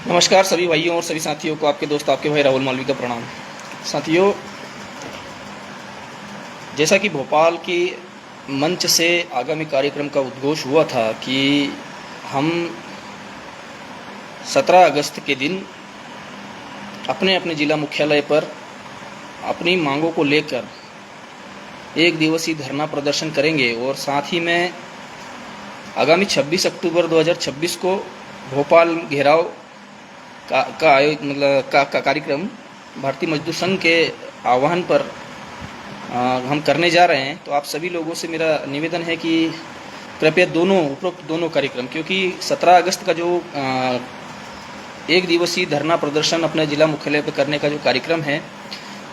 नमस्कार सभी भाइयों और सभी साथियों को, आपके दोस्त आपके भाई राहुल मालवी का प्रणाम। साथियों, जैसा कि भोपाल की मंच से आगामी कार्यक्रम का उद्घोष हुआ था कि हम 17 अगस्त के दिन अपने अपने जिला मुख्यालय पर अपनी मांगों को लेकर एक दिवसीय धरना प्रदर्शन करेंगे और साथ ही में आगामी 26 अक्टूबर 2026 को भोपाल घेराव का कार्यक्रम भारतीय मजदूर संघ के आह्वान पर हम करने जा रहे हैं। तो आप सभी लोगों से मेरा निवेदन है कि कृपया उपरोक्त दोनों कार्यक्रम, क्योंकि 17 अगस्त का जो एक दिवसीय धरना प्रदर्शन अपने जिला मुख्यालय पर करने का जो कार्यक्रम है,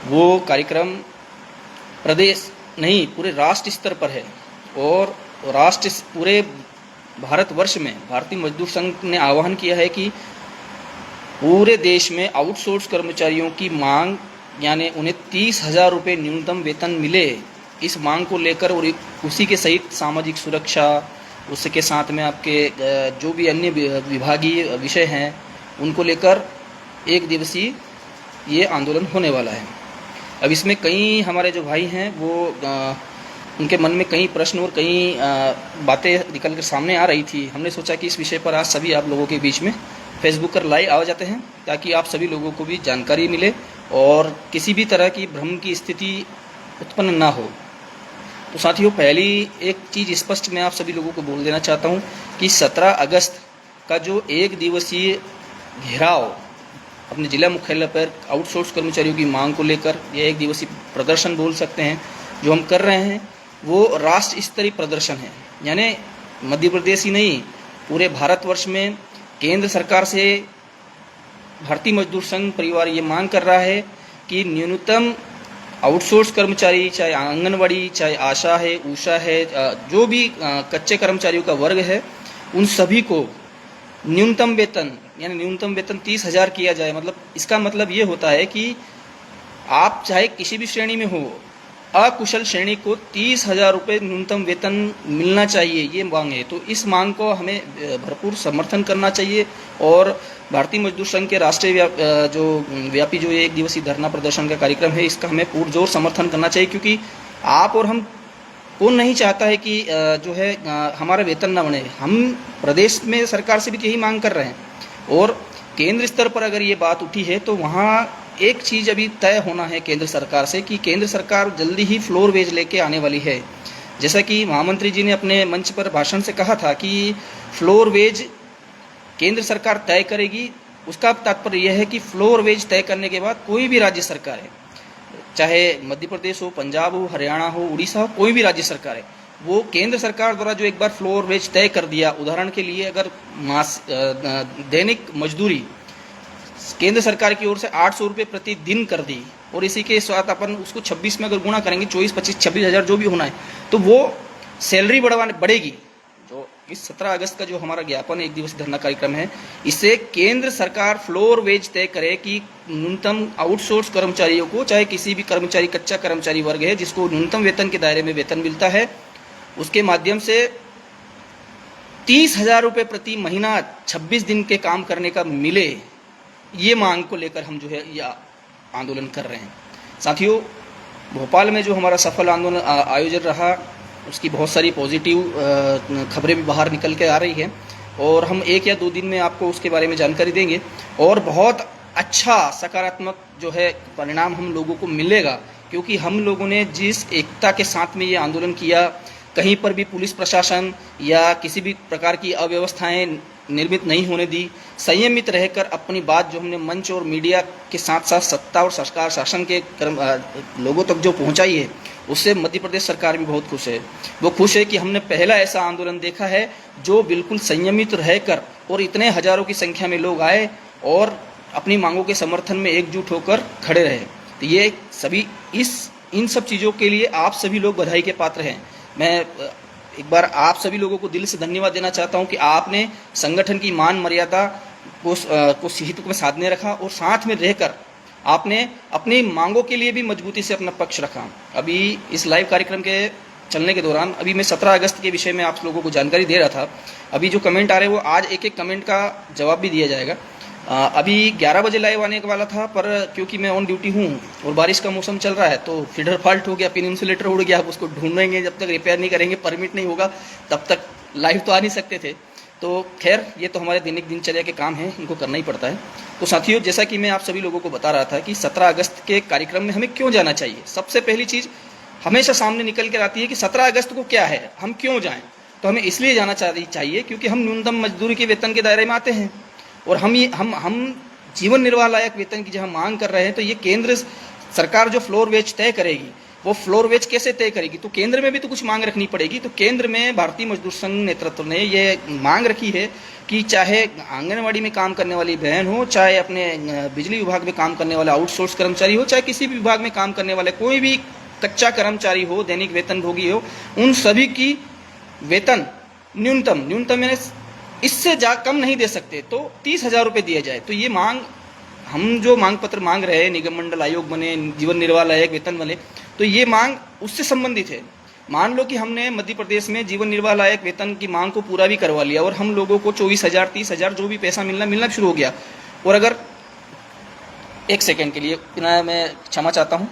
वो कार्यक्रम प्रदेश नहीं पूरे राष्ट्र स्तर पर है। और पूरे भारतवर्ष में भारतीय मजदूर संघ ने आह्वान किया है कि पूरे देश में आउटसोर्स कर्मचारियों की मांग, यानी उन्हें 30,000 रुपये न्यूनतम वेतन मिले, इस मांग को लेकर और उसी के सहित सामाजिक सुरक्षा, उसके साथ में आपके जो भी अन्य विभागीय विषय हैं उनको लेकर एक दिवसीय ये आंदोलन होने वाला है। अब इसमें कई हमारे जो भाई हैं वो उनके मन में कई प्रश्न और कई बातें निकल कर सामने आ रही थी। हमने सोचा कि इस विषय पर आज सभी आप लोगों के बीच में फेसबुक पर लाइव आ जाते हैं, ताकि आप सभी लोगों को भी जानकारी मिले और किसी भी तरह की भ्रम की स्थिति उत्पन्न ना हो। तो साथियों, पहली एक चीज़ स्पष्ट मैं आप सभी लोगों को बोल देना चाहता हूं कि 17 अगस्त का जो एक दिवसीय घेराव अपने जिला मुख्यालय पर आउटसोर्स कर्मचारियों की मांग को लेकर, यह एक दिवसीय प्रदर्शन बोल सकते हैं, जो हम कर रहे हैं वो राष्ट्र स्तरीय प्रदर्शन है। यानी मध्य प्रदेश ही नहीं, पूरे भारतवर्ष में केंद्र सरकार से भारतीय मजदूर संघ परिवार ये मांग कर रहा है कि न्यूनतम आउटसोर्स कर्मचारी, चाहे आंगनवाड़ी, चाहे आशा है, ऊषा है, जो भी कच्चे कर्मचारियों का वर्ग है, उन सभी को न्यूनतम वेतन, यानी न्यूनतम वेतन 30,000 किया जाए। मतलब इसका मतलब ये होता है कि आप चाहे किसी भी श्रेणी में हो, अकुशल श्रेणी को 30,000 रुपये न्यूनतम वेतन मिलना चाहिए, ये मांग है। तो इस मांग को हमें भरपूर समर्थन करना चाहिए और भारतीय मजदूर संघ के राष्ट्रीय व्यापी जो एक दिवसीय धरना प्रदर्शन का कार्यक्रम है, इसका हमें पुरजोर समर्थन करना चाहिए। क्योंकि आप और हम कौन नहीं चाहता है कि जो है हमारा वेतन ना बढ़े। हम प्रदेश में सरकार से भी यही मांग कर रहे हैं और केंद्र स्तर पर अगर ये बात उठी है तो वहाँ एक चीज़ अभी तय होना है केंद्र सरकार से कि केंद्र सरकार जल्दी ही फ्लोर वेज लेके आने वाली है। जैसा कि महामंत्री जी ने अपने मंच पर भाषण से कहा था कि फ्लोर वेज केंद्र सरकार तय करेगी। उसका तात्पर्य यह है कि फ्लोर वेज तय करने के बाद कोई भी राज्य सरकार है, चाहे मध्य प्रदेश हो, पंजाब हो, हरियाणा हो, उड़ीसा हो, कोई भी राज्य सरकार है, वो केंद्र सरकार द्वारा जो एक बार फ्लोर वेज तय कर दिया, उदाहरण के लिए अगर दैनिक मजदूरी केंद्र सरकार की ओर से 800 रुपये प्रति दिन कर दी और इसी के साथ अपन उसको 26 में अगर गुणा करेंगे, 24, 25, 26,000 जो भी होना है, तो वो सैलरी बढ़ेगी। जो इस 17 अगस्त का जो हमारा ज्ञापन एक दिवसीय धरना कार्यक्रम है, इससे केंद्र सरकार फ्लोर वेज तय करे कि न्यूनतम आउटसोर्स कर्मचारियों को, चाहे किसी भी कर्मचारी, कच्चा कर्मचारी वर्ग है जिसको न्यूनतम वेतन के दायरे में वेतन मिलता है, उसके माध्यम से 30,000 रुपये प्रति महीना 26 दिन के काम करने का मिले। ये मांग को लेकर हम जो है यह आंदोलन कर रहे हैं। साथियों, भोपाल में जो हमारा सफल आंदोलन आयोजन रहा, उसकी बहुत सारी पॉजिटिव खबरें भी बाहर निकल के आ रही हैं और हम 1 या 2 दिन में आपको उसके बारे में जानकारी देंगे और बहुत अच्छा सकारात्मक जो है परिणाम हम लोगों को मिलेगा। क्योंकि हम लोगों ने जिस एकता के साथ में ये आंदोलन किया, कहीं पर भी पुलिस प्रशासन या किसी भी प्रकार की अव्यवस्थाएं निर्मित नहीं होने दी, संयमित रहकर अपनी बात जो हमने मंच और मीडिया के साथ साथ सत्ता और सरकार शासन के लोगों तक जो पहुंचाई है, उससे मध्य प्रदेश सरकार भी बहुत खुश है। वो खुश है कि हमने पहला ऐसा आंदोलन देखा है जो बिल्कुल संयमित रहकर और इतने हजारों की संख्या में लोग आए और अपनी मांगों के समर्थन में एकजुट होकर खड़े रहे। तो ये सभी इन सब चीज़ों के लिए आप सभी लोग बधाई के पात्र हैं। मैं एक बार आप सभी लोगों को दिल से धन्यवाद देना चाहता हूं कि आपने संगठन की मान मर्यादा को हित में साधने रखा और साथ में रहकर आपने अपनी मांगों के लिए भी मजबूती से अपना पक्ष रखा। अभी इस लाइव कार्यक्रम के चलने के दौरान अभी मैं 17 अगस्त के विषय में आप लोगों को जानकारी दे रहा था। अभी जो कमेंट आ रहे हैं वो आज एक एक कमेंट का जवाब भी दिया जाएगा। अभी 11 बजे लाइव आने वाला था, पर क्योंकि मैं ऑन ड्यूटी हूँ और बारिश का मौसम चल रहा है तो फीडर फॉल्ट हो गया, पिन इंसुलेटर उड़ गया। अब उसको ढूंढेंगे, जब तक रिपेयर नहीं करेंगे, परमिट नहीं होगा, तब तक लाइव तो आ नहीं सकते थे। तो खैर, ये तो हमारे दैनिक दिनचर्या के काम हैं, इनको करना ही पड़ता है। तो साथियों, जैसा कि मैं आप सभी लोगों को बता रहा था कि 17 अगस्त के कार्यक्रम में हमें क्यों जाना चाहिए। सबसे पहली चीज़ हमेशा सामने निकल कर आती है कि 17 अगस्त को क्या है, हम क्यों जाएं। तो हमें इसलिए जाना चाहिए क्योंकि हम न्यूनतम मजदूरी के वेतन के दायरे में आते हैं और हम जीवन निर्वाह लायक वेतन की जहाँ मांग कर रहे हैं। तो ये केंद्र सरकार जो फ्लोर वेज तय करेगी, वो फ्लोर वेज कैसे तय करेगी, तो केंद्र में भी तो कुछ मांग रखनी पड़ेगी। तो केंद्र में भारतीय मजदूर संघ नेतृत्व ने ये मांग रखी है कि चाहे आंगनवाड़ी में काम करने वाली बहन हो, चाहे अपने बिजली विभाग में काम करने वाला आउटसोर्स कर्मचारी हो, चाहे किसी भी विभाग में काम करने वाले कोई भी कच्चा कर्मचारी हो, दैनिक वेतन भोगी हो, उन सभी की वेतन न्यूनतम यानी इससे कम नहीं दे सकते, तो 30,000 रुपये दिया जाए। तो ये मांग, हम जो मांग पत्र मांग रहे हैं, निगम मंडल आयोग बने, जीवन निर्वाह लायक वेतन बने, तो ये मांग उससे संबंधित है। मान लो कि हमने मध्य प्रदेश में जीवन निर्वाह लायक वेतन की मांग को पूरा भी करवा लिया और हम लोगों को 24,000 30,000 जो भी पैसा मिलना शुरू हो गया। और अगर एक सेकेंड के लिए मैं क्षमा चाहता हूँ।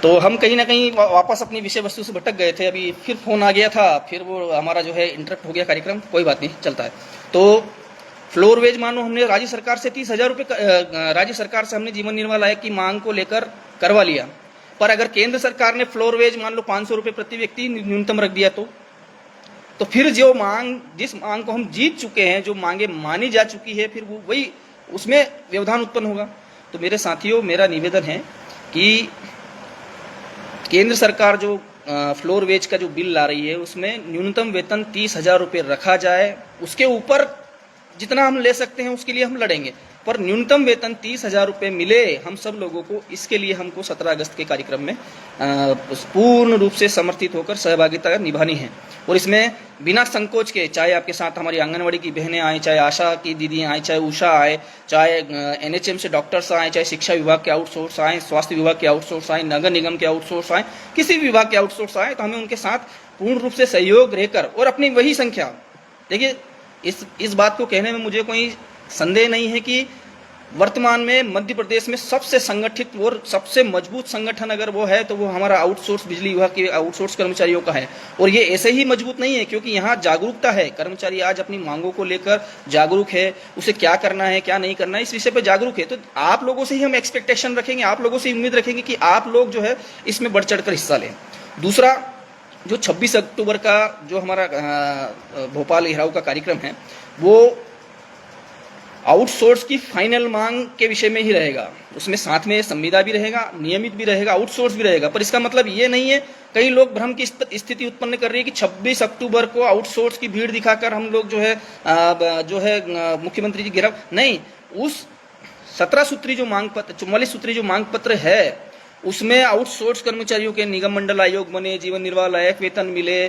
तो हम कहीं ना कहीं वापस अपनी विषय वस्तु से भटक गए थे। अभी फिर फोन आ गया था, फिर वो हमारा जो है इंटरप्ट हो गया कार्यक्रम। कोई बात नहीं, चलता है। तो फ्लोर वेज मानो हमने राज्य सरकार से 30,000 रुपये, राज्य सरकार से हमने जीवन निर्वाह लायक की मांग को लेकर करवा लिया। पर अगर केंद्र सरकार ने फ्लोर वेज मान लो 500 रुपये प्रति व्यक्ति न्यूनतम रख दिया, तो फिर जो मांग, जिस मांग को हम जीत चुके हैं, जो मांगे मानी जा चुकी है, फिर वो वही उसमें व्यवधान उत्पन्न होगा। तो मेरे साथियों, मेरा निवेदन है कि केंद्र सरकार जो फ्लोर वेज का जो बिल ला रही है, उसमें न्यूनतम वेतन 30,000 रुपये रखा जाए। उसके ऊपर जितना हम ले सकते हैं उसके लिए हम लड़ेंगे, पर न्यूनतम वेतन 30,000 रुपये मिले हम सब लोगों को। इसके लिए हमको 17 अगस्त के कार्यक्रम में पूर्ण रूप से समर्थित होकर सहभागिता निभानी है। और इसमें बिना संकोच के, चाहे आपके साथ हमारी आंगनवाड़ी की बहनें आए, चाहे आशा की दीदी आए, चाहे उषा आए, चाहे NHM से डॉक्टर्स आए, चाहे शिक्षा विभाग के आउटसोर्स आए, स्वास्थ्य विभाग के आउटसोर्स आए, नगर निगम के आउटसोर्स आए, किसी भी विभाग के आउटसोर्स आए, तो हमें उनके साथ पूर्ण रूप से सहयोग रहकर और अपनी वही संख्या, देखिए इस बात को कहने में मुझे कोई संदेह नहीं है कि वर्तमान में मध्य प्रदेश में सबसे संगठित और सबसे मजबूत संगठन अगर वो है तो वो हमारा आउटसोर्स बिजली विभाग के आउटसोर्स कर्मचारियों का है। और ये ऐसे ही मजबूत नहीं है क्योंकि यहाँ जागरूकता है। कर्मचारी आज अपनी मांगों को लेकर जागरूक है, उसे क्या करना है क्या नहीं करना है इस विषय पर जागरूक है। तो आप लोगों से ही हम एक्सपेक्टेशन रखेंगे, आप लोगों से उम्मीद रखेंगे कि आप लोग जो है इसमें बढ़ चढ़कर हिस्सा लें। दूसरा, जो 26 अक्टूबर का जो हमारा भोपाल घेराव का कार्यक्रम है, वो आउटसोर्स की फाइनल मांग के विषय में ही रहेगा। उसमें साथ में संविदा भी रहेगा, नियमित भी रहेगा, आउटसोर्स भी रहेगा। पर इसका मतलब ये नहीं है, कई लोग भ्रम की स्थिति उत्पन्न कर रही है कि 26 अक्टूबर को आउटसोर्स की भीड़ दिखाकर हम लोग जो है मुख्यमंत्री जी घेराव नहीं। उस 17 सूत्री जो मांग पत्र, 44 सूत्री जो मांग पत्र है, उसमें आउटसोर्स कर्मचारियों के निगम मंडल आयोग बने, जीवन निर्वाह लायक वेतन मिले,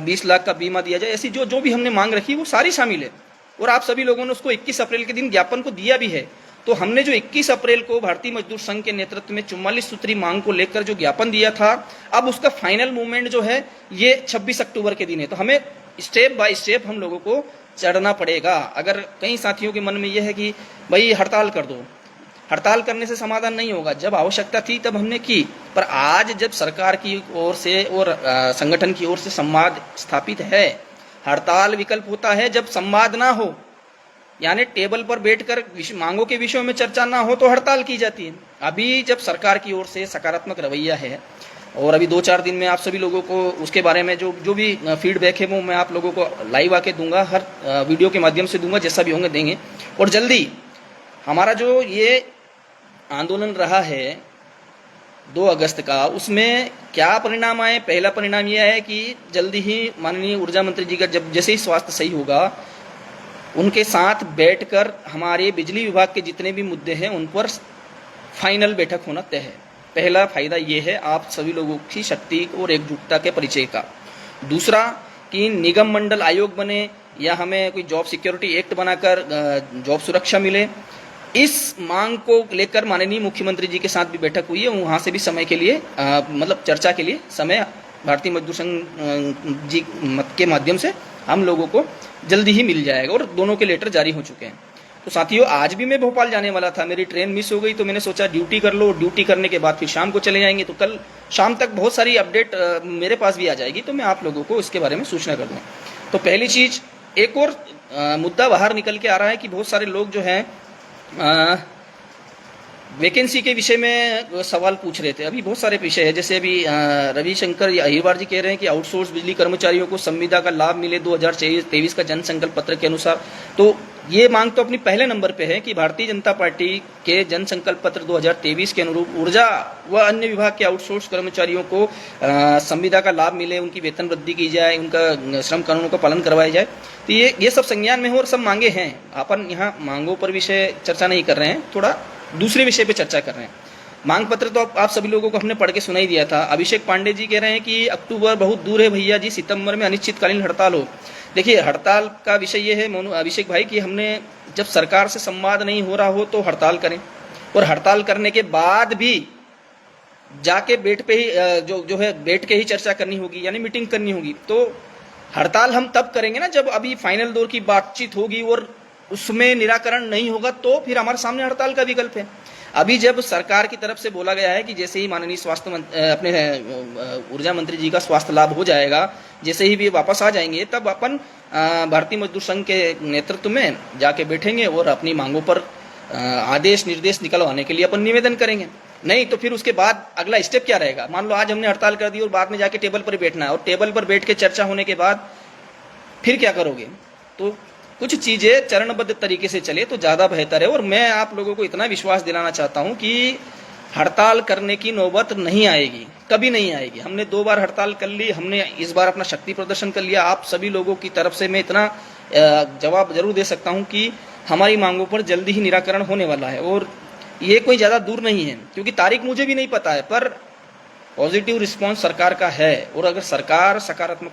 20 लाख का बीमा दिया जाए, ऐसी जो भी हमने मांग रखी वो सारी शामिल है। और आप सभी लोगों ने उसको 21 अप्रैल के दिन ज्ञापन को दिया भी है। तो हमने जो 21 अप्रैल को भारतीय मजदूर संघ के नेतृत्व में 44 सूत्री मांग को लेकर जो ज्ञापन दिया था, अब उसका फाइनल मूवमेंट जो है ये 26 अक्टूबर के दिन है। तो हमें स्टेप बाय स्टेप हम लोगों को चढ़ना पड़ेगा। अगर कई साथियों के मन में यह है कि भाई हड़ताल कर दो, हड़ताल करने से समाधान नहीं होगा। जब आवश्यकता थी तब हमने की, पर आज जब सरकार की ओर से और संगठन की ओर से संवाद स्थापित है, हड़ताल विकल्प होता है जब संवाद ना हो, यानी टेबल पर बैठकर मांगों के विषयों में चर्चा ना हो तो हड़ताल की जाती है। अभी जब सरकार की ओर से सकारात्मक रवैया है और अभी 2-4 दिन में आप सभी लोगों को उसके बारे में जो भी फीडबैक है वो मैं आप लोगों को लाइव आके दूंगा, हर वीडियो के माध्यम से दूंगा, जैसा भी होंगे देंगे। और जल्दी हमारा जो ये आंदोलन रहा है 2 अगस्त का, उसमें क्या परिणाम आए। पहला परिणाम यह है कि जल्दी ही माननीय ऊर्जा मंत्री जी का जब जैसे ही स्वास्थ्य सही होगा, उनके साथ बैठकर हमारे बिजली विभाग के जितने भी मुद्दे हैं उन पर फाइनल बैठक होना तय है। पहला फायदा ये है आप सभी लोगों की शक्ति और एकजुटता के परिचय का। दूसरा कि निगम मंडल आयोग बने या हमें कोई जॉब सिक्योरिटी एक्ट बनाकर जॉब सुरक्षा मिले। इस मांग को लेकर माननीय मुख्यमंत्री जी के साथ भी बैठक हुई है, वहाँ से भी समय के लिए मतलब चर्चा के लिए समय भारतीय मजदूर संघ जी के माध्यम से हम लोगों को जल्दी ही मिल जाएगा और दोनों के लेटर जारी हो चुके हैं। तो साथियों, आज भी मैं भोपाल जाने वाला था, मेरी ट्रेन मिस हो गई, तो मैंने सोचा ड्यूटी कर लो, ड्यूटी करने के बाद फिर शाम को चले जाएंगे, तो कल शाम तक बहुत सारी अपडेट मेरे पास भी आ जाएगी, तो मैं आप लोगों को इसके बारे में सूचना कर दूँ। तो पहली चीज़, एक और मुद्दा बाहर निकल के आ रहा है कि बहुत सारे लोग जो हैं वैकेंसी के विषय में सवाल पूछ रहे थे। अभी बहुत सारे विषय है, जैसे अभी रविशंकर या अहिरवार जी कह रहे हैं कि आउटसोर्स बिजली कर्मचारियों को संविदा का लाभ मिले 2023 का जनसंकल्प पत्र के अनुसार। तो ये मांग तो अपनी पहले नंबर पे है कि भारतीय जनता पार्टी के जनसंकल्प पत्र 2023 के अनुरूप ऊर्जा व अन्य विभाग के आउटसोर्स कर्मचारियों को संविदा का लाभ मिले, उनकी वेतन वृद्धि की जाए, उनका श्रम कानूनों का पालन करवाया जाए। तो ये सब संज्ञान में हो और सब मांगे हैं। अपन यहाँ मांगों पर विषय चर्चा नहीं कर रहे हैं, थोड़ा दूसरे विषय पे चर्चा कर रहे हैं। मांग पत्र तो आप सभी लोगों को हमने पढ़ के सुनाई दिया था। अभिषेक पांडे जी कह रहे हैं कि अक्टूबर बहुत दूर है भैया जी, सितंबर में अनिश्चितकालीन हड़ताल हो। देखिए, हड़ताल का विषय ये है अभिषेक भाई कि हमने जब सरकार से संवाद नहीं हो रहा हो तो हड़ताल करें, और हड़ताल करने के बाद भी जाके बैठ पे ही जो है बैठ के ही चर्चा करनी होगी, यानी मीटिंग करनी होगी। तो हड़ताल हम तब करेंगे ना जब अभी फाइनल दौर की बातचीत होगी और उसमें निराकरण नहीं होगा, तो फिर हमारे सामने हड़ताल का विकल्प है। अभी जब सरकार की तरफ से बोला गया है कि जैसे ही माननीय अपने ऊर्जा मंत्री जी का स्वास्थ्य लाभ हो जाएगा, जैसे ही भी वापस आ जाएंगे, तब अपन भारतीय मजदूर संघ के नेतृत्व में जाके बैठेंगे और अपनी मांगों पर आदेश निर्देश निकलवाने के लिए अपन निवेदन करेंगे। नहीं तो फिर उसके बाद अगला स्टेप क्या रहेगा? मान लो आज हमने हड़ताल कर दी और बाद में जाके टेबल पर बैठना है, और टेबल पर बैठ के चर्चा होने के बाद फिर क्या करोगे? तो कुछ चीजें चरणबद्ध तरीके से चले तो ज्यादा बेहतर है। और मैं आप लोगों को इतना विश्वास दिलाना चाहता हूं कि हड़ताल करने की नौबत नहीं आएगी, कभी नहीं आएगी। हमने 2 बार हड़ताल कर ली, हमने इस बार अपना शक्ति प्रदर्शन कर लिया। आप सभी लोगों की तरफ से मैं इतना जवाब जरूर दे सकता हूं कि हमारी मांगों पर जल्दी ही निराकरण होने वाला है, और ये कोई ज्यादा दूर नहीं है, क्योंकि तारीख मुझे भी नहीं पता है, पर पॉजिटिव रिस्पांस सरकार का है। और अगर सरकार सकारात्मक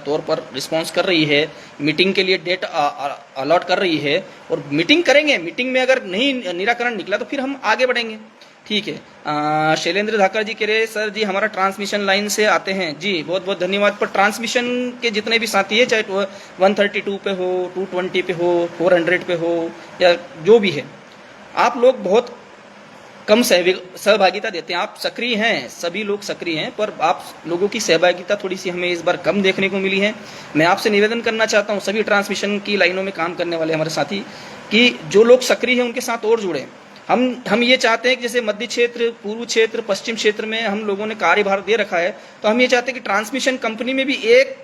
तौर पर रिस्पांस कर रही है, मीटिंग के लिए डेट अलॉट कर रही है, और मीटिंग करेंगे, मीटिंग में अगर नहीं निराकरण निकला तो फिर हम आगे बढ़ेंगे। ठीक है। शैलेंद्र धाकर जी कह रहे सर जी हमारा ट्रांसमिशन लाइन से आते हैं जी, बहुत बहुत धन्यवाद। पर ट्रांसमिशन के जितने भी साथी है, चाहे 132 पे हो, 220 पे हो, 400 पे हो, या जो भी है, आप लोग बहुत कम सहभागिता देते हैं। आप सक्रिय हैं, सभी लोग सक्रिय हैं, पर आप लोगों की सहभागिता थोड़ी सी हमें इस बार कम देखने को मिली है। मैं आपसे निवेदन करना चाहता हूं, सभी ट्रांसमिशन की लाइनों में काम करने वाले हमारे साथी, कि जो लोग सक्रिय हैं उनके साथ और जुड़े। हम ये चाहते हैं कि जैसे मध्य क्षेत्र, पूर्व क्षेत्र, पश्चिम क्षेत्र में हम लोगों ने कार्यभार दे रखा है, तो हम ये चाहते हैं कि ट्रांसमिशन कंपनी में भी एक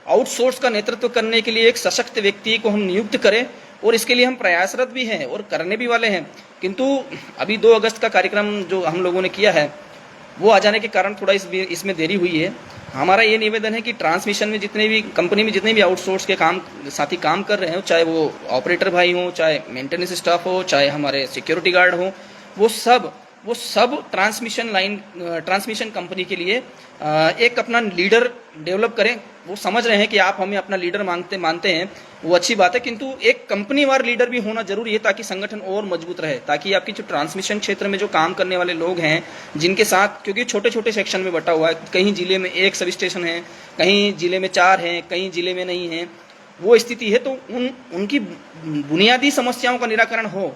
आउटसोर्स का नेतृत्व करने के लिए एक सशक्त व्यक्ति को हम नियुक्त करें, और इसके लिए हम प्रयासरत भी हैं और करने भी वाले हैं। किंतु अभी 2 अगस्त का कार्यक्रम जो हम लोगों ने किया है, वो आ जाने के कारण थोड़ा इसमें देरी हुई है। हमारा ये निवेदन है कि ट्रांसमिशन में जितने भी कंपनी में जितने भी आउटसोर्स के साथी काम कर रहे हो, चाहे वो ऑपरेटर भाई हो, चाहे मेंटेनेंस स्टाफ हो, चाहे हमारे सिक्योरिटी गार्ड हो, वो सब ट्रांसमिशन कंपनी के लिए एक अपना लीडर डेवलप करें। वो समझ रहे हैं कि आप हमें अपना लीडर मानते हैं, वो अच्छी बात है, किंतु एक कंपनी वार लीडर भी होना जरूरी है, ताकि संगठन और मजबूत रहे, ताकि आपकी जो ट्रांसमिशन क्षेत्र में जो काम करने वाले लोग हैं, जिनके साथ, क्योंकि छोटे छोटे सेक्शन में बटा हुआ है, कहीं जिले में 1 सब स्टेशन है, कहीं जिले में 4 हैं, कहीं जिले में नहीं है, वो स्थिति है। तो उनकी बुनियादी समस्याओं का निराकरण हो,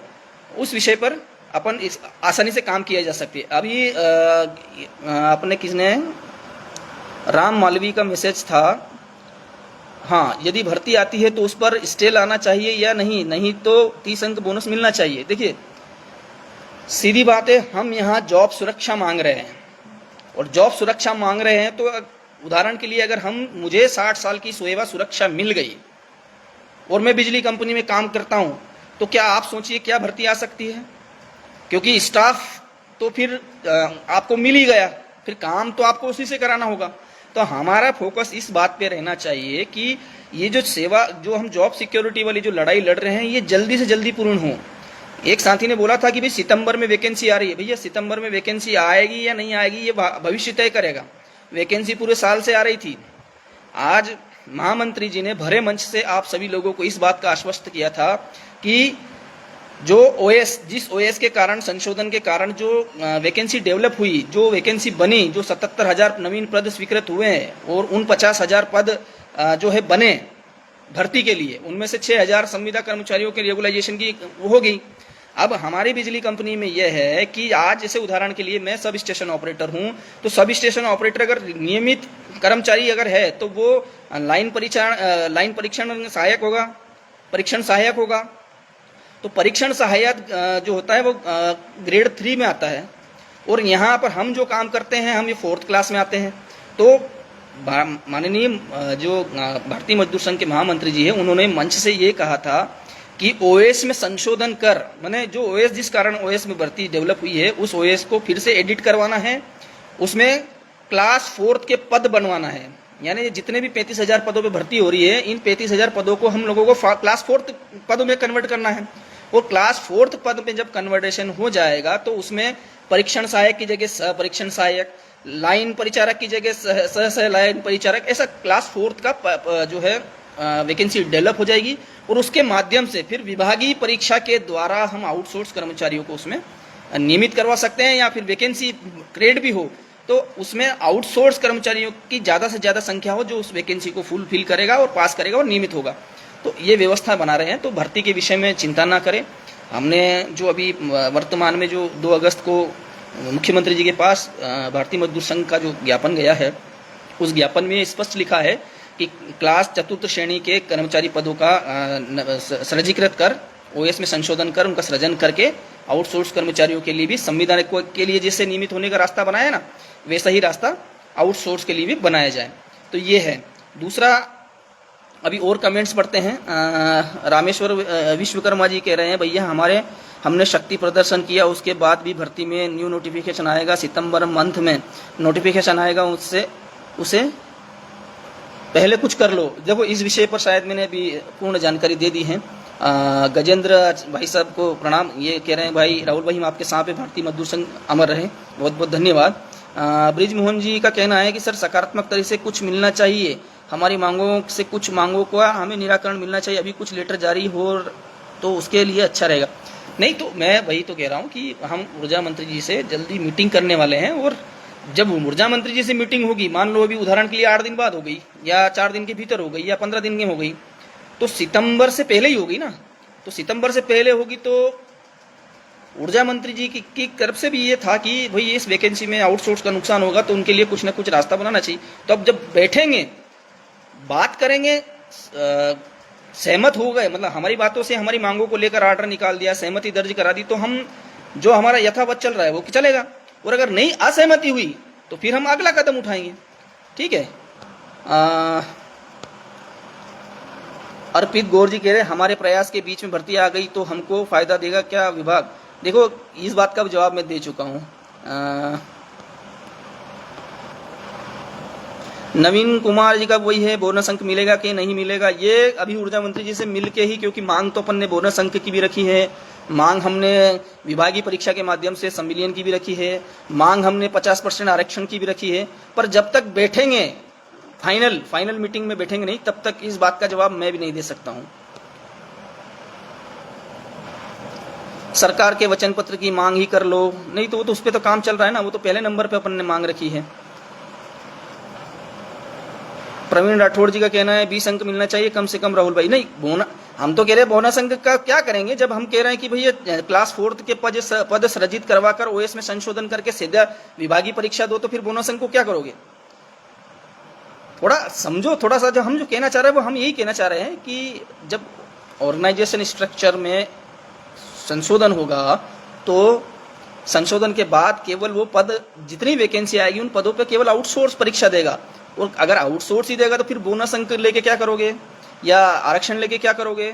उस विषय पर अपन आसानी से काम किया जा सकती है। अभी अपने किसने राम मालवी का मैसेज था, हाँ, यदि भर्ती आती है तो उस पर स्टे लाना चाहिए या नहीं, नहीं तो 30 अंक बोनस मिलना चाहिए। देखिए, सीधी बात है, हम यहाँ जॉब सुरक्षा मांग रहे हैं, और जॉब सुरक्षा मांग रहे हैं तो उदाहरण के लिए अगर मुझे 60 साल की सेवा सुरक्षा मिल गई और मैं बिजली कंपनी में काम करता हूँ, तो क्या आप सोचिए क्या भर्ती आ सकती है? क्योंकि स्टाफ तो फिर आपको मिल ही गया, फिर काम तो आपको उसी से कराना होगा। तो हमारा फोकस इस बात पे रहना चाहिए कि ये जो सेवा, जो हम जॉब सिक्योरिटी वाली जो लड़ाई लड़ रहे हैं, ये जल्दी से जल्दी पूर्ण हो। एक साथी ने बोला था कि भाई सितंबर में वैकेंसी आ रही है। भैया, सितंबर में वैकेंसी आएगी या नहीं आएगी ये भविष्य तय करेगा। वैकेंसी पूरे साल से आ रही थी, आज महामंत्री जी ने भरे मंच से आप सभी लोगों को इस बात का आश्वस्त किया था कि जो ओएस, जिस ओएस के कारण, संशोधन के कारण जो वैकेंसी डेवलप हुई, जो वैकेंसी बनी, जो 77,000 नवीन पद स्वीकृत हुए हैं और उन 50,000 पद जो है बने भर्ती के लिए, उनमें से 6,000 संविदा कर्मचारियों के रेगुलाइजेशन की होगी। अब हमारी बिजली कंपनी में यह है कि आज जैसे उदाहरण के लिए मैं सब स्टेशन ऑपरेटर हूं, तो सब स्टेशन ऑपरेटर अगर नियमित कर्मचारी अगर है तो वो लाइन परीक्षण सहायक होगा, परीक्षण सहायक होगा। तो परीक्षण सहायक जो होता है वो ग्रेड 3 में आता है, और यहाँ पर हम जो काम करते हैं हम ये 4th क्लास में आते हैं। तो माननीय जो भारतीय मजदूर संघ के महामंत्री जी है, उन्होंने मंच से ये कहा था कि ओएस में संशोधन कर, माने जो ओएस, जिस कारण ओएस में भर्ती डेवलप हुई है उस ओएस को फिर से एडिट करवाना है, उसमें क्लास 4th के पद बनवाना है। यानी जितने भी 35,000 पदों पे भर्ती हो रही है, इन 35,000 पदों को हम लोगों को क्लास 4th पदों में कन्वर्ट करना है। और क्लास 4th पद में जब कन्वर्टेशन हो जाएगा तो उसमें परीक्षण सहायक की जगह सह परीक्षण सहायक, लाइन परिचारक की जगह सह लाइन परिचारक, ऐसा क्लास 4th का जो है वैकेंसी डेवलप हो जाएगी। और उसके माध्यम से फिर विभागीय परीक्षा के द्वारा हम आउटसोर्स कर्मचारियों को उसमें नियमित करवा सकते हैं, या फिर वैकेंसी क्रिएट भी हो तो उसमें आउटसोर्स कर्मचारियों की ज़्यादा से ज़्यादा संख्या हो जो उस वैकेंसी को फुलफिल करेगा और पास करेगा और नियमित होगा। तो ये व्यवस्था बना रहे हैं। तो भर्ती के विषय में चिंता ना करें। हमने जो अभी वर्तमान में जो 2 अगस्त को मुख्यमंत्री जी के पास भारतीय मजदूर संघ का जो ज्ञापन गया है, उस ज्ञापन में स्पष्ट लिखा है कि क्लास 4th श्रेणी के कर्मचारी पदों का सृजीकृत कर, ओएस में संशोधन कर, उनका सृजन करके आउटसोर्स कर्मचारियों के लिए भी संविदा के लिए जैसे नियमित होने का रास्ता बनाया ना, वैसा ही रास्ता आउटसोर्स के लिए भी बनाया जाए। तो ये है। दूसरा, अभी और कमेंट्स पढ़ते हैं। रामेश्वर विश्वकर्मा जी कह रहे हैं, भैया हमने शक्ति प्रदर्शन किया, उसके बाद भी भर्ती में न्यू नोटिफिकेशन आएगा, सितंबर मंथ में नोटिफिकेशन आएगा, उसे पहले कुछ कर लो। देखो, इस विषय पर शायद मैंने अभी पूर्ण जानकारी दे दी है। गजेंद्र भाई साहब को प्रणाम। ये कह रहे हैं, भाई राहुल भाई हम आपके साथ हैं, भारतीय मजदूर संघ अमर रहे, बहुत बहुत धन्यवाद। ब्रिज मोहन जी का कहना है कि सर सकारात्मक तरीके से कुछ मिलना चाहिए, हमारी मांगों से कुछ मांगों का हमें निराकरण मिलना चाहिए, अभी कुछ लेटर जारी हो तो उसके लिए अच्छा रहेगा। नहीं, तो मैं वही तो कह रहा हूँ कि हम ऊर्जा मंत्री जी से जल्दी मीटिंग करने वाले हैं, और जब ऊर्जा मंत्री जी से मीटिंग होगी, मान लो अभी उदाहरण के लिए 8 दिन बाद हो गई, या 4 दिन के भीतर हो गई, या 15 दिन में हो गई, तो सितंबर से पहले ही होगी ना। तो सितंबर से पहले होगी तो ऊर्जा मंत्री जी की तरफ से भी ये था कि भाई इस वैकेंसी में आउटसोर्स का नुकसान होगा, तो उनके लिए कुछ ना कुछ रास्ता बनाना चाहिए। तो अब जब बैठेंगे, बात करेंगे, सहमत हो गए, मतलब हमारी बातों से हमारी मांगों को लेकर ऑर्डर निकाल दिया, सहमति दर्ज करा दी, तो हम जो हमारा यथावत चल रहा है वो चलेगा। और अगर नहीं असहमति हुई तो फिर हम अगला कदम उठाएंगे। ठीक है। अर्पित गौर जी कह रहे हैं, हमारे प्रयास के बीच में भर्ती आ गई तो हमको फायदा देगा क्या विभाग? देखो, इस बात का जवाब मैं दे चुका हूँ। नवीन कुमार जी का वही है, बोनस अंक मिलेगा कि नहीं मिलेगा, ये अभी ऊर्जा मंत्री जी से मिलके ही, क्योंकि मांग तो अपन ने बोनस अंक की भी रखी है, मांग हमने विभागीय परीक्षा के माध्यम से संविलियन की भी रखी है, मांग हमने 50% आरक्षण की भी रखी है। पर जब तक बैठेंगे, फाइनल मीटिंग में बैठेंगे नहीं, तब तक इस बात का जवाब मैं भी नहीं दे सकता हूं। सरकार के वचन पत्र की मांग ही कर लो, नहीं तो वो तो उस पर तो काम चल रहा है ना, वो तो पहले नंबर पे अपन ने मांग रखी है। प्रवीण राठौड़ जी का कहना है 20 अंक मिलना चाहिए कम से कम। राहुल भाई, नहीं, हम तो कह रहे हैं बोनस अंक का क्या करेंगे, जब हम कह रहे हैं कि भैया क्लास 4th के पद सृजित करवाकर ओएस में संशोधन करके सीधा विभागीय परीक्षा दो, तो फिर बोनस अंक को क्या करोगे? थोड़ा समझो, थोड़ा सा। जो हम जो कहना चाह रहे हैं वो हम यही कहना चाह रहे हैं कि जब ऑर्गेनाइजेशन स्ट्रक्चर में संशोधन होगा तो संशोधन के बाद केवल वो पद, जितनी वैकेंसी आएगी उन पदों पे केवल आउटसोर्स परीक्षा देगा। और अगर आउटसोर्स ही देगा तो फिर बोनस अंक लेके क्या करोगे, या आरक्षण लेके क्या करोगे?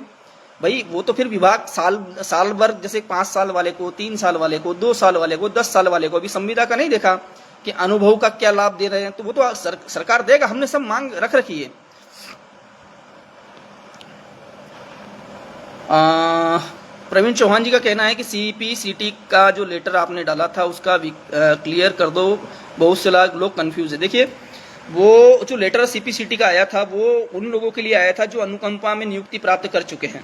भाई वो तो फिर विभाग साल भर, जैसे 5 साल वाले को, 3 साल वाले को, 2 साल वाले को, 10 साल वाले को, अभी संविदा का नहीं देखा कि अनुभव का क्या लाभ दे रहे हैं, तो वो तो सरकार देगा। हमने सब मांग रख रखी है। प्रवीण चौहान जी का कहना है कि CP-CT का जो लेटर आपने डाला था उसका क्लियर कर दो, बहुत से लोग कंफ्यूज है। देखिए, वो जो लेटर सीपीसीटी का आया था वो उन लोगों के लिए आया था जो अनुकंपा में नियुक्ति प्राप्त कर चुके हैं।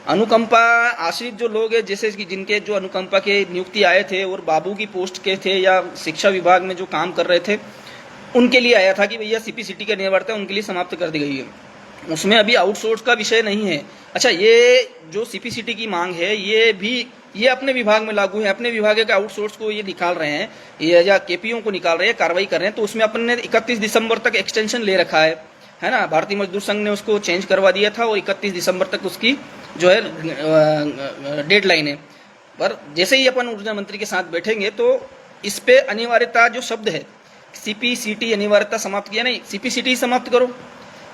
अनुकंपा आश्रित जो लोग हैं, जैसे कि जिनके जो अनुकंपा के नियुक्ति आए थे और बाबू की पोस्ट के थे या शिक्षा विभाग में जो काम कर रहे थे, उनके लिए आया था कि भैया सीपीसीटी का अनिवार्यता उनके लिए समाप्त कर दी गई है। उसमें अभी आउटसोर्स का विषय नहीं है। अच्छा, ये जो सीपीसीटी की मांग है ये अपने विभाग में लागू है, अपने विभाग के आउटसोर्स को ये निकाल रहे हैं, ये या केपीओ को निकाल रहे हैं, कार्रवाई कर रहे हैं। तो उसमें अपन ने 31 दिसंबर तक एक्सटेंशन ले रखा है ना। भारतीय मजदूर संघ ने उसको चेंज करवा दिया था और 31 दिसंबर तक उसकी जो है डेडलाइन है। पर जैसे ही अपन ऊर्जा मंत्री के साथ बैठेंगे तो इस पे अनिवार्यता जो शब्द है, सीपीसीटी अनिवार्यता समाप्त किया नहीं, सीपीसीटी समाप्त करो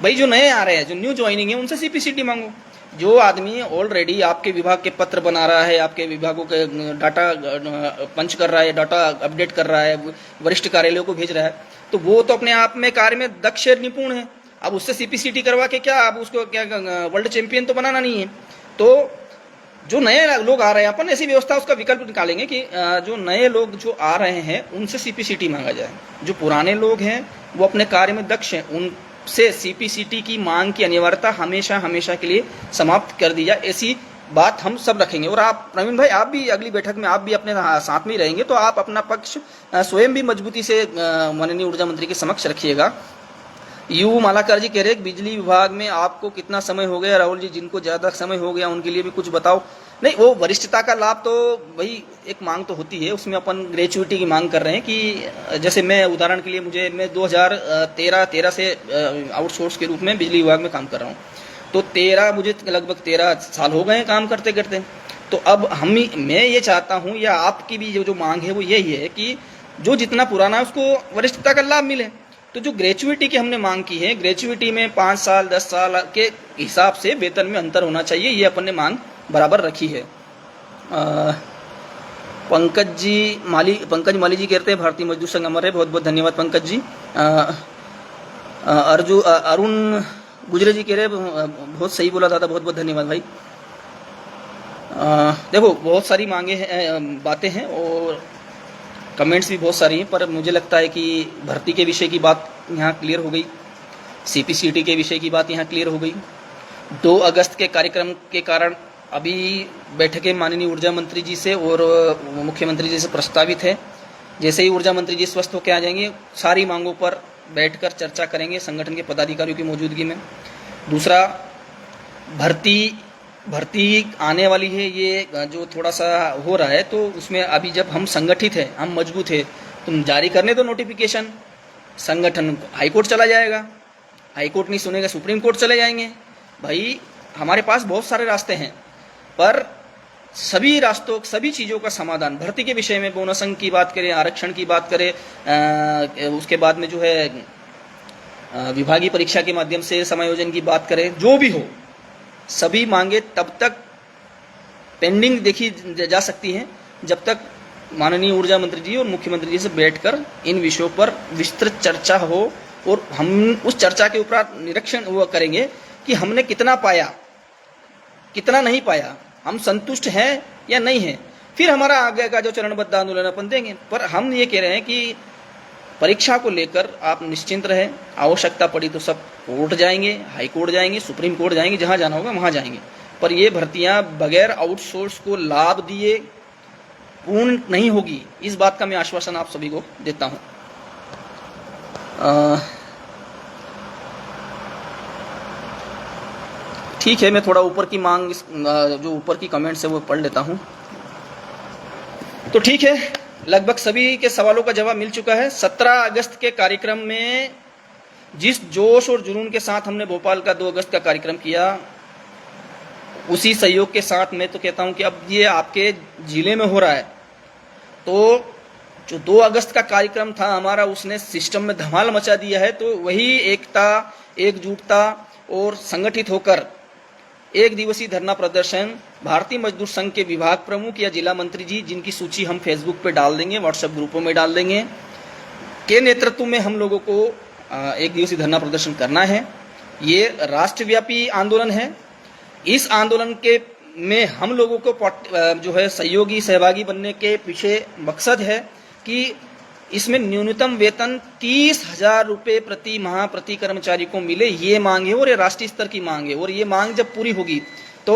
भाई। जो नए आ रहे हैं, जो न्यू ज्वाइनिंग है, उनसे सीपीसीटी मांगो। जो आदमी ऑलरेडी आपके विभाग के पत्र बना रहा है, आपके विभागों के डाटा पंच कर रहा है, डाटा अपडेट कर रहा है, वरिष्ठ कार्यालयों को भेज रहा है, तो वो तो अपने आप में कार्य में दक्ष निपुण है। अब उससे सीपीसीटी करवा के क्या, अब उसको क्या वर्ल्ड चैंपियन तो बनाना नहीं है। तो जो नए लोग आ रहे हैं, अपन ऐसी व्यवस्था उसका विकल्प निकालेंगे कि जो नए लोग जो आ रहे हैं उनसे सीपीसीटी मांगा जाए। जो पुराने लोग हैं वो अपने कार्य में दक्ष हैं, उनसे सीपीसीटी की मांग की अनिवार्यता हमेशा हमेशा के लिए समाप्त कर दी जाए। ऐसी बात हम सब रखेंगे। और आप प्रवीण भाई, आप भी अगली बैठक में आप भी अपने साथ में ही रहेंगे, तो आप अपना पक्ष स्वयं भी मजबूती से माननीय ऊर्जा मंत्री के समक्ष रखिएगा। यू मालाकर जी कह रहे बिजली विभाग में आपको कितना समय हो गया? राहुल जी, जिनको ज्यादा समय हो गया उनके लिए भी कुछ बताओ। नहीं, वो वरिष्ठता का लाभ तो भाई एक मांग तो होती है, उसमें अपन ग्रेचुइटी की मांग कर रहे हैं कि जैसे मैं उदाहरण के लिए मैं 2013 से आउटसोर्स के रूप में बिजली विभाग में काम कर रहा हूँ। तो मुझे लगभग 13 साल हो गए काम करते करते। तो अब मैं ये चाहता हूँ, या आपकी भी जो मांग है वो यही है कि जो जितना पुराना है उसको वरिष्ठता का लाभ मिले। तो जो ग्रेचुइटी की हमने मांग की है, ग्रेचुइटी में 5 साल 10 साल के हिसाब से वेतन में अंतर होना चाहिए, ये अपन ने मांग बराबर रखी है। पंकज माली जी कहते हैं भारतीय मजदूर संघ अमर है, बहुत बहुत धन्यवाद पंकज जी। अरुण गुजरे जी कह रहे बहुत सही बोला दादा, बहुत बहुत धन्यवाद भाई। देखो, बहुत सारी मांगे हैं, बातें हैं और कमेंट्स भी बहुत सारी हैं, पर मुझे लगता है कि भर्ती के विषय की बात यहाँ क्लियर हो गई, सीपीसीटी के विषय की बात यहाँ क्लियर हो गई। 2 अगस्त के कार्यक्रम के कारण अभी बैठकें माननीय ऊर्जा मंत्री जी से और मुख्यमंत्री जी से प्रस्तावित है। जैसे ही ऊर्जा मंत्री जी स्वस्थ होकर आ जाएंगे, सारी मांगों पर बैठकर चर्चा करेंगे संगठन के पदाधिकारियों की मौजूदगी में। दूसरा, भर्ती आने वाली है, ये जो थोड़ा सा हो रहा है, तो उसमें अभी जब हम संगठित है, हम मजबूत है, तो जारी करने दो नोटिफिकेशन। संगठन हाईकोर्ट चला जाएगा, हाईकोर्ट नहीं सुनेगा सुप्रीम कोर्ट चले जाएंगे। भाई, हमारे पास बहुत सारे रास्ते हैं, पर सभी चीज़ों का समाधान भर्ती के विषय में, बोनस अंक की बात करें, आरक्षण की बात करें, उसके बाद में जो है विभागीय परीक्षा के माध्यम से समायोजन की बात करें, जो भी हो, सभी मांगे तब तक पेंडिंग देखी जा सकती हैं जब तक माननीय ऊर्जा मंत्री जी और मुख्यमंत्री जी से बैठकर इन विषयों पर विस्तृत चर्चा हो और हम उस चर्चा के ऊपर निरीक्षण हुआ करेंगे कि हमने कितना पाया, कितना नहीं पाया, हम संतुष्ट हैं या नहीं हैं। फिर हमारा आगे का जो चरणबद्ध आंदोलन अपन देंगे। पर हम ये कह रहे हैं कि परीक्षा को लेकर आप निश्चिंत रहें, आवश्यकता पड़ी तो सब कोर्ट जाएंगे, हाई कोर्ट जाएंगे, सुप्रीम कोर्ट जाएंगे, जहां जाना होगा वहां जाएंगे। पर ये भर्तियां बगैर आउटसोर्स को लाभ दिए पूर्ण नहीं होगी, इस बात का मैं आश्वासन आप सभी को देता हूं। ठीक है, मैं थोड़ा ऊपर की मांग, जो ऊपर की कमेंट्स है वो पढ़ लेता हूं। तो ठीक है, लगभग सभी के सवालों का जवाब मिल चुका है। 17 अगस्त के कार्यक्रम में जिस जोश और जुनून के साथ हमने भोपाल का 2 अगस्त का कार्यक्रम किया, उसी सहयोग के साथ मैं तो कहता हूं कि अब ये आपके जिले में हो रहा है। तो जो 2 अगस्त का कार्यक्रम था हमारा, उसने सिस्टम में धमाल मचा दिया है। तो वही एकता, एकजुटता और संगठित होकर 1 दिवसीय धरना प्रदर्शन भारतीय मजदूर संघ के विभाग प्रमुख या जिला मंत्री जी, जिनकी सूची हम फेसबुक पे डाल देंगे, व्हाट्सएप ग्रुपों में डाल देंगे, के नेतृत्व में हम लोगों को 1 दिवसीय धरना प्रदर्शन करना है। ये राष्ट्रव्यापी आंदोलन है। इस आंदोलन के में हम लोगों को जो है सहयोगी सहभागी बनने के पीछे मकसद है कि इसमें न्यूनतम वेतन 30,000 रुपये प्रति माह प्रति कर्मचारी को मिले, ये मांग है और ये राष्ट्रीय स्तर की मांग है। और ये मांग जब पूरी होगी तो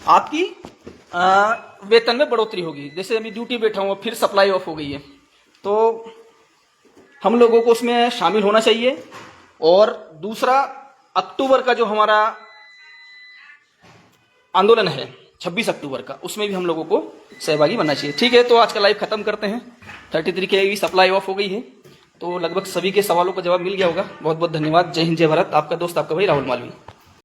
आपकी वेतन में बढ़ोतरी होगी। जैसे अभी ड्यूटी बैठा हूँ, फिर सप्लाई ऑफ हो गई है, तो हम लोगों को उसमें शामिल होना चाहिए। और दूसरा, अक्टूबर का जो हमारा आंदोलन है 26 अक्टूबर का, उसमें भी हम लोगों को सहभागी बनना चाहिए। ठीक है, तो आज का लाइव खत्म करते हैं। 33 की सप्लाई ऑफ हो गई है, तो लगभग सभी के सवालों का जवाब मिल गया होगा। बहुत बहुत धन्यवाद। जय हिंद, जय भारत। आपका दोस्त, आपका भाई राहुल मालवी।